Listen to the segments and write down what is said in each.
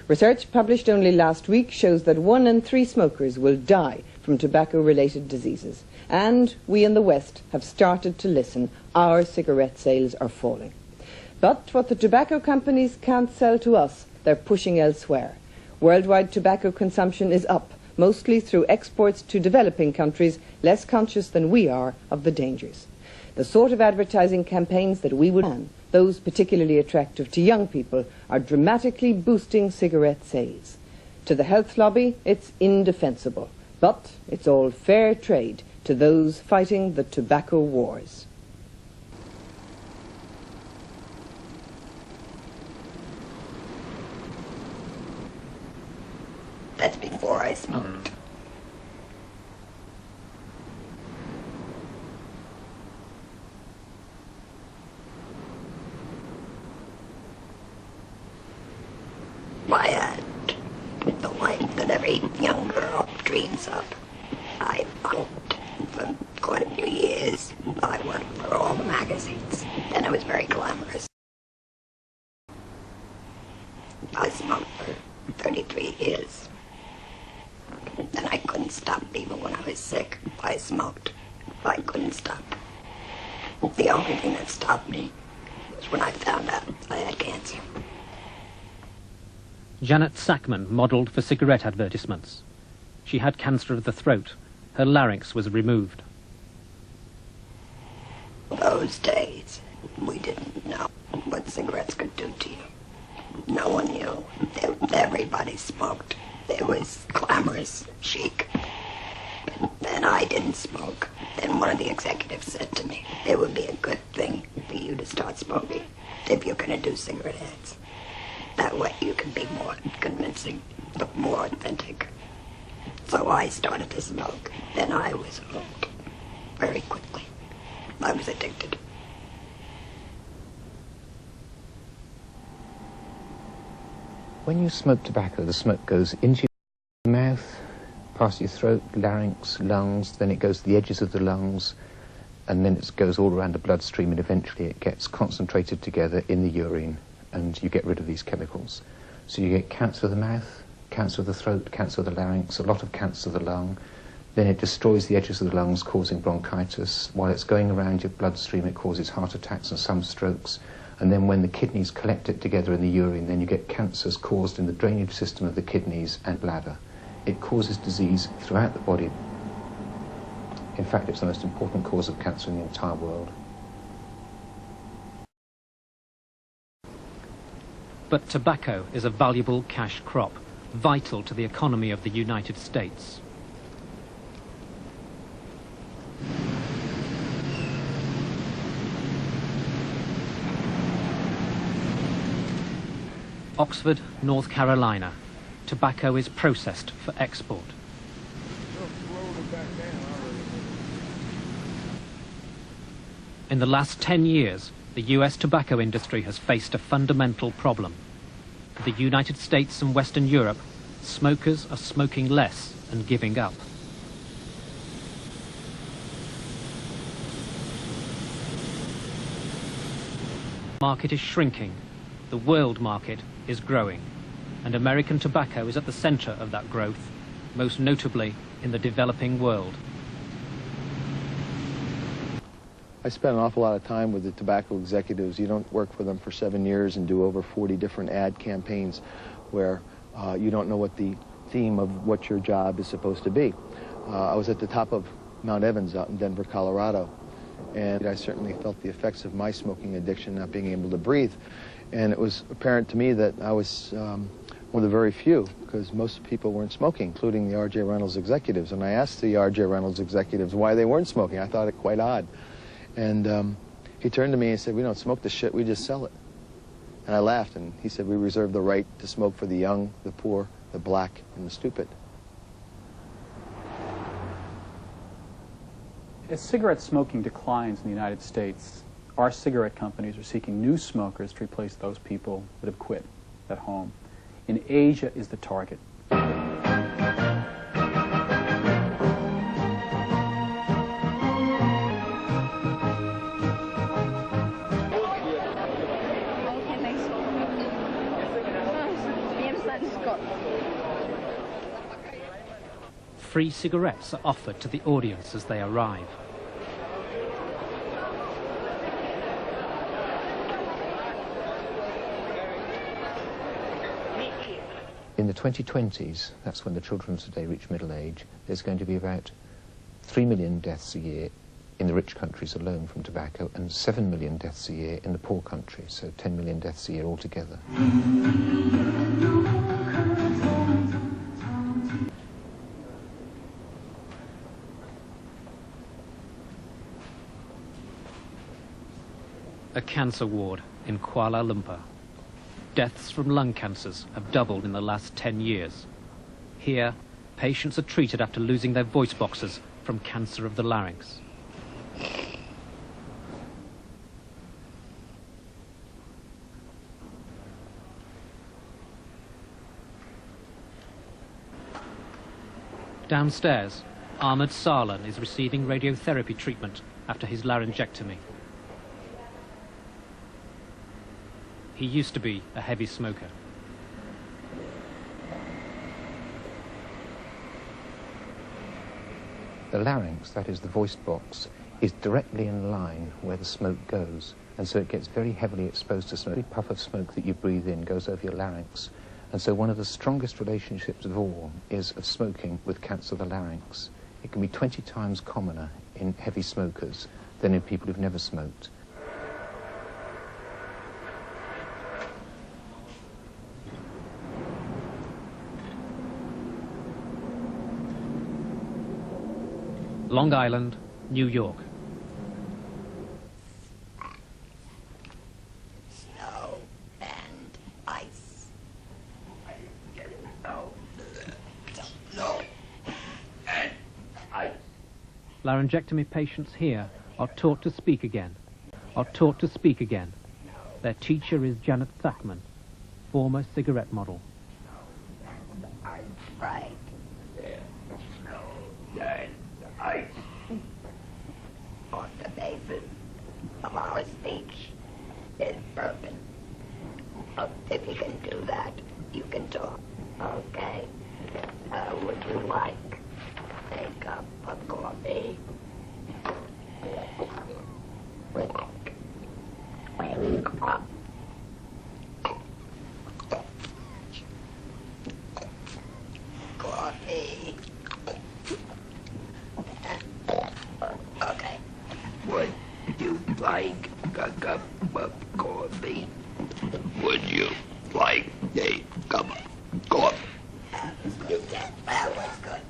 Research published only last week shows that 1 in 3 smokers will die from tobacco-related diseases. And we in the West have started to listen. Our cigarette sales are falling. But what the tobacco companies can't sell to us, they're pushing elsewhere. Worldwide tobacco consumption is up, mostly through exports to developing countries less conscious than we are of the dangers. The sort of advertising campaigns that we would ban, those particularly attractive to young people, are dramatically boosting cigarette sales. To the health lobby, it's indefensible, but it's all fair trade to those fighting the tobacco wars. That's before I smoked. I had the life that every young girl dreams of. I funked for quite a few years. I worked for all the magazines, and it was very glamorous. I smoked for 33 years, and I couldn't stop even when I was sick. I smoked. I couldn't stop. The only thing that stopped me was when I found out I had cancer. Janet Sackman modelled for cigarette advertisements. She had cancer of the throat. Her larynx was removed. Those days, we didn't know what cigarettes could do to you. No one knew. Everybody smoked. It was glamorous, chic. And I didn't smoke. Then one of the executives said to me, it would be a good thing for you to start smoking if you're going to do cigarette ads. That way you can be more convincing, but more authentic. So I started to smoke. Then I was hooked very quickly. I was addicted. When you smoke tobacco, the smoke goes into your mouth, past your throat, larynx, lungs, then it goes to the edges of the lungs, and then it goes all around the bloodstream, and eventually it gets concentrated together in the urine, and you get rid of these chemicals. So you get cancer of the mouth, cancer of the throat, cancer of the larynx, a lot of cancer of the lung. Then it destroys the edges of the lungs, causing bronchitis. While it's going around your bloodstream, it causes heart attacks and some strokes. And then when the kidneys collect it together in the urine, then you get cancers caused in the drainage system of the kidneys and bladder. It causes disease throughout the body. In fact, it's the most important cause of cancer in the entire world. But tobacco is a valuable cash crop, vital to the economy of the United States. Oxford, North Carolina. Tobacco is processed for export. In the last 10 years, the US tobacco industry has faced a fundamental problem. In the United States and Western Europe, smokers are smoking less and giving up. The market is shrinking. The world market is growing, and American tobacco is at the center of that growth, most notably in the developing world. I spent an awful lot of time with the tobacco executives. You don't work for them for 7 years and do over 40 different ad campaigns where you don't know what the theme of what your job is supposed to be. I was at the top of Mount Evans out in Denver, Colorado, and I certainly felt the effects of my smoking addiction, not being able to breathe. And it was apparent to me that I was one of the very few, because most people weren't smoking, including the R.J. Reynolds executives. And I asked the R.J. Reynolds executives why they weren't smoking. I thought it quite odd. And he turned to me and said, "We don't smoke this shit, we just sell it." And I laughed, and he said, "We reserve the right to smoke for the young, the poor, the black, and the stupid." As cigarette smoking declines in the United States, our cigarette companies are seeking new smokers to replace those people that have quit at home. In Asia is the target. Free cigarettes are offered to the audience as they arrive. In the 2020s, that's when the children of today reach middle age, there's going to be about 3 million deaths a year in the rich countries alone from tobacco and 7 million deaths a year in the poor countries, so 10 million deaths a year altogether. A cancer ward in Kuala Lumpur. Deaths from lung cancers have doubled in the last 10 years. Here, patients are treated after losing their voice boxes from cancer of the larynx. Downstairs, Ahmed Saleh is receiving radiotherapy treatment after his laryngectomy. He used to be a heavy smoker. The larynx, that is the voice box, is directly in line where the smoke goes, and so it gets very heavily exposed to smoke. Every puff of smoke that you breathe in goes over your larynx, and so one of the strongest relationships of all is of smoking with cancer of the larynx. It can be 20 times commoner in heavy smokers than in people who've never smoked. Long Island, New York. Snow and ice. Snow and ice. Laryngectomy patients here are taught to speak again. Their teacher is Janet Thachman, former cigarette model. Right. Ice on the basis of our speech is broken. If you can do that, you can talk. Okay? Would you like a cup of coffee? With coffee. Okay. Would you like a cup of coffee? Would you like a cup of coffee? You did. That was good.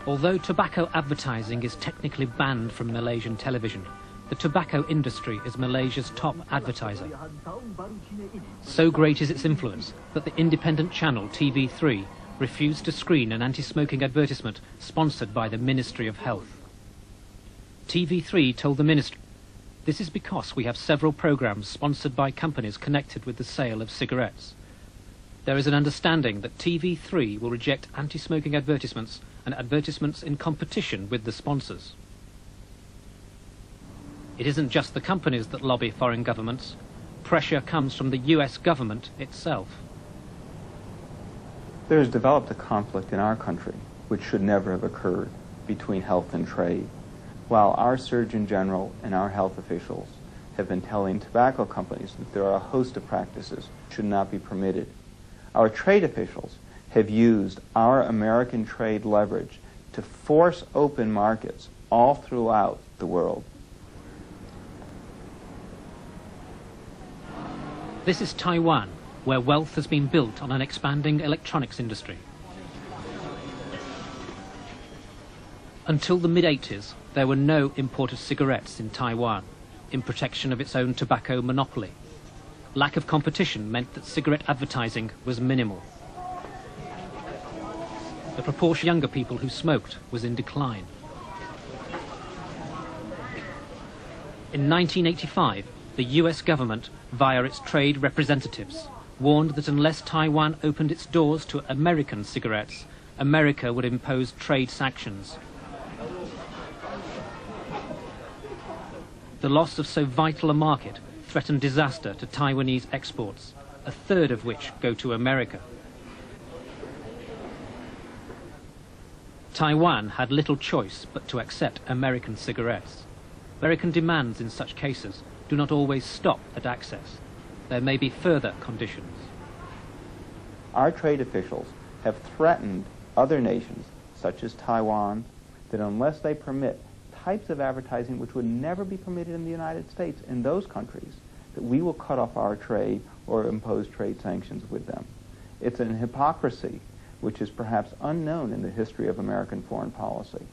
Although tobacco advertising is technically banned from Malaysian television, the tobacco industry is Malaysia's top advertiser. So great is its influence that the independent channel TV3 refused to screen an anti-smoking advertisement sponsored by the Ministry of Health. TV3 told the ministry, "This is because we have several programs sponsored by companies connected with the sale of cigarettes. There is an understanding that TV3 will reject anti-smoking advertisements and advertisements in competition with the sponsors." It isn't just the companies that lobby foreign governments. Pressure comes from the US government itself. There has developed a conflict in our country which should never have occurred between health and trade. While our Surgeon General and our health officials have been telling tobacco companies that there are a host of practices that should not be permitted, our trade officials have used our American trade leverage to force open markets all throughout the world. This is Taiwan, where wealth has been built on an expanding electronics industry. Until the mid-80s, there were no imported cigarettes in Taiwan, in protection of its own tobacco monopoly. Lack of competition meant that cigarette advertising was minimal. The proportion of younger people who smoked was in decline. In 1985, the US government, via its trade representatives, warned that unless Taiwan opened its doors to American cigarettes, America would impose trade sanctions. The loss of so vital a market threatened disaster to Taiwanese exports, a third of which go to America. Taiwan had little choice but to accept American cigarettes. American demands in such cases do not always stop at access. There may be further conditions. Our trade officials have threatened other nations, such as Taiwan, that unless they permit types of advertising which would never be permitted in the United States in those countries, that we will cut off our trade or impose trade sanctions with them. It's an hypocrisy which is perhaps unknown in the history of American foreign policy.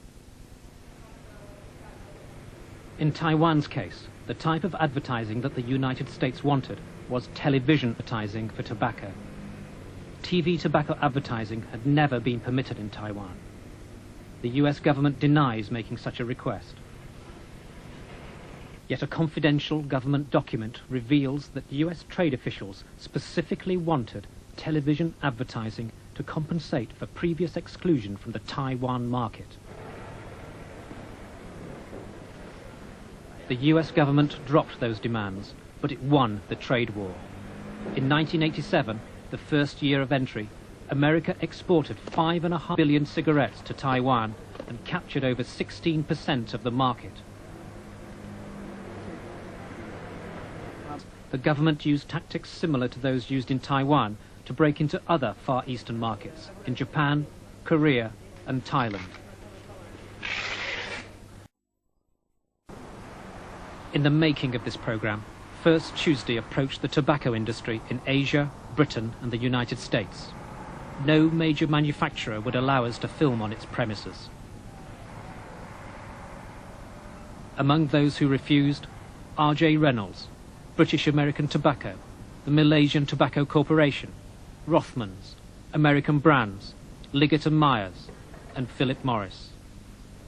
In Taiwan's case, the type of advertising that the United States wanted was television advertising for tobacco. TV tobacco advertising had never been permitted in Taiwan. The US government denies making such a request. Yet a confidential government document reveals that US trade officials specifically wanted television advertising to compensate for previous exclusion from the Taiwan market. The US government dropped those demands, but it won the trade war. In 1987, the first year of entry, America exported 5.5 billion cigarettes to Taiwan and captured over 16% of the market. The government used tactics similar to those used in Taiwan to break into other Far Eastern markets, in Japan, Korea, and Thailand. In the making of this program, First Tuesday approached the tobacco industry in Asia, Britain, and the United States. No major manufacturer would allow us to film on its premises. Among those who refused, R.J. Reynolds, British American Tobacco, the Malaysian Tobacco Corporation, Rothmans, American Brands, Liggett & Myers, and Philip Morris.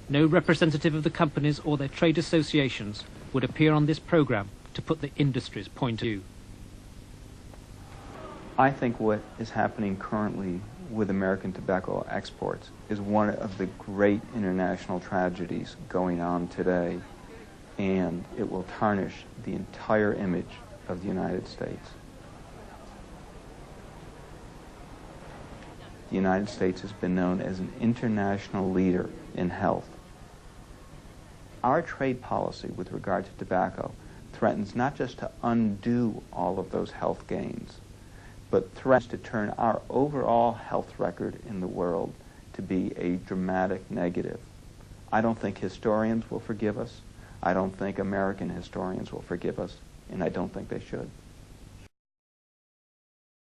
No representative of the companies or their trade associations would appear on this program to put the industry's point of view. I think what is happening currently with American tobacco exports is one of the great international tragedies going on today, and it will tarnish the entire image of the United States. The United States has been known as an international leader in health. Our trade policy with regard to tobacco threatens not just to undo all of those health gains, but threatens to turn our overall health record in the world to be a dramatic negative. I don't think historians will forgive us. I don't think American historians will forgive us, and I don't think they should.